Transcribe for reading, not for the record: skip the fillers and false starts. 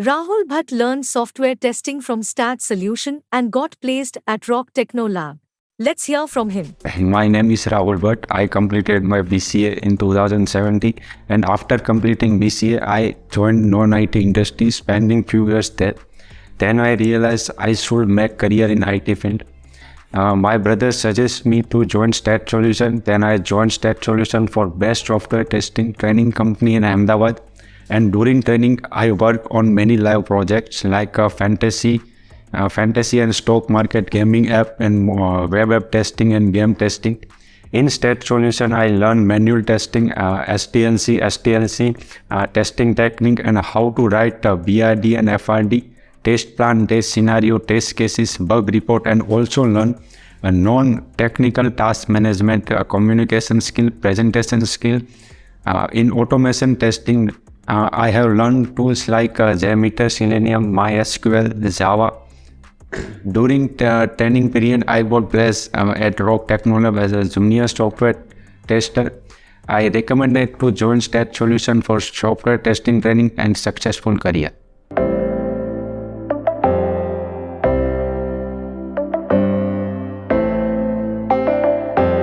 Rahul Bhatt learned software testing from STAD Solution and got placed at Rock Techno Lab. Let's hear from him. My name is Rahul Bhatt. I completed my BCA in 2017, and after completing BCA, I joined non-IT industry, spending few years there. Then I realized I should make career in IT field. My brother suggested me to join STAD Solution. Then I joined STAD Solution for best software testing training company in Ahmedabad. And during training, I worked on many live projects like fantasy and stock market gaming app, and web app testing and game testing. In STAD Solution, I learned manual testing, STLC testing technique, and how to write BRD and FRD, test plan, test scenario, test cases, bug report, and also learn a non-technical task management, communication skill, presentation skill. In automation testing, I have learned tools like JMeter, Selenium, MySQL, Java. During the training period, I got placed at Rock Techno Lab as a junior software tester. I recommended to join STAD Solution for software testing training and successful career.